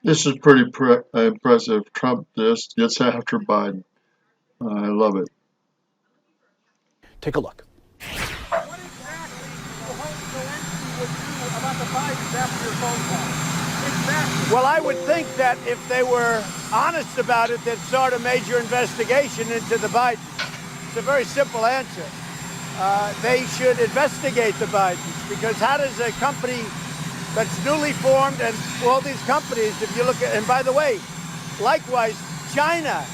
This is pretty impressive. Trump just gets after Biden. I love it. Take a look. What exactly do you hope Zelensky would do about the Bidens after your phone call? Exactly. Well, I would think that if they were honest about it, they'd start a major investigation into the Bidens. It's a very simple answer. They should investigate the Bidens, because how does a company that's newly formed, and all these companies, if you look at, and by the way, likewise, China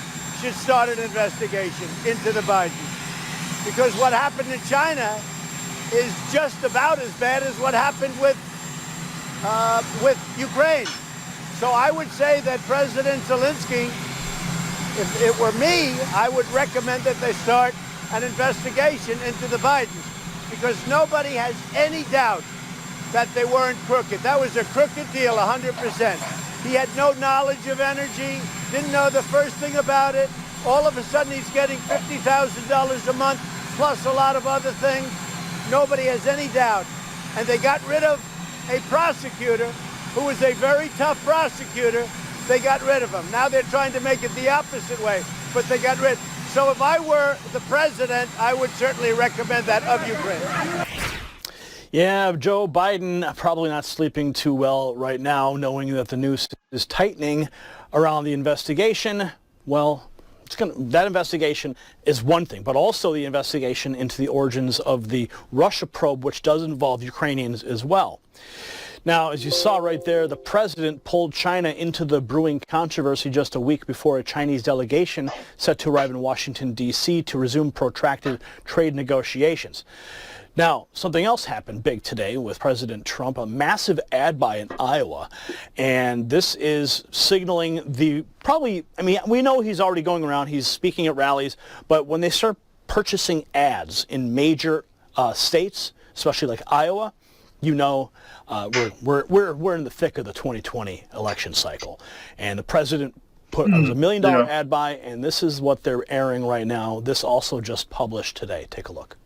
should start an investigation into the Bidens, because what happened in China is just about as bad as what happened with Ukraine. So I would say that President Zelensky, if it were me, I would recommend that they start an investigation into the Bidens, because nobody has any doubt that they weren't crooked. That was a crooked deal, 100%. He had no knowledge of energy, didn't know the first thing about it. All of a sudden, he's getting $50,000 a month, plus a lot of other things. Nobody has any doubt. And they got rid of a prosecutor who was a very tough prosecutor. They got rid of him. Now they're trying to make it the opposite way, but they got rid. So if I were the president, I would certainly recommend that of Ukraine. Yeah, Joe Biden probably not sleeping too well right now, knowing that the noose is tightening around the investigation. Well, that investigation is one thing, but also the investigation into the origins of the Russia probe, which does involve Ukrainians as well. Now, as you saw right there, the president pulled China into the brewing controversy just a week before a Chinese delegation set to arrive in Washington, D.C. to resume protracted trade negotiations. Now, something else happened big today with President Trump, a massive ad buy in Iowa. And this is signaling we know he's already going around, he's speaking at rallies, but when they start purchasing ads in major states, especially like Iowa, you know, we're in the thick of the 2020 election cycle. And the president put it was $1 million ad buy, and this is what they're airing right now. This also just published today. Take a look.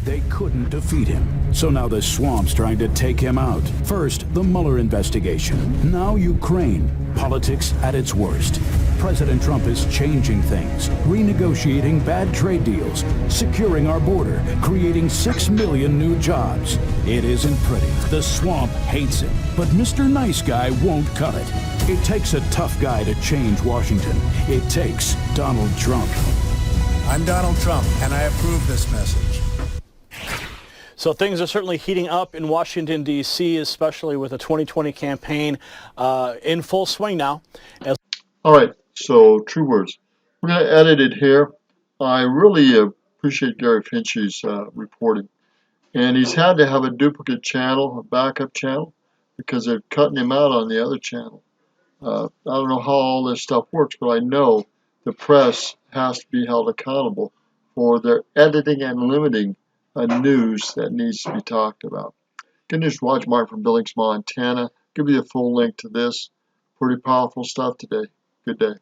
They couldn't defeat him, so now the swamp's trying to take him out. First, the Mueller investigation. Now Ukraine. Politics at its worst. President Trump is changing things, renegotiating bad trade deals, securing our border, creating 6 million new jobs. It isn't pretty. The swamp hates him, but Mr. Nice Guy won't cut it. It takes a tough guy to change Washington. It takes Donald Trump. I'm Donald Trump, and I approve this message. So things are certainly heating up in Washington, D.C., especially with the 2020 campaign in full swing now. All right, so true words. We're going to edit it here. I really appreciate Gary Finch's reporting. And he's had to have a duplicate channel, a backup channel, because they're cutting him out on the other channel. I don't know how all this stuff works, but I know the press has to be held accountable for their editing and limiting news that needs to be talked about. Good news, Roger Martin from Billings, Montana. Give you a full link to this. Pretty powerful stuff today. Good day.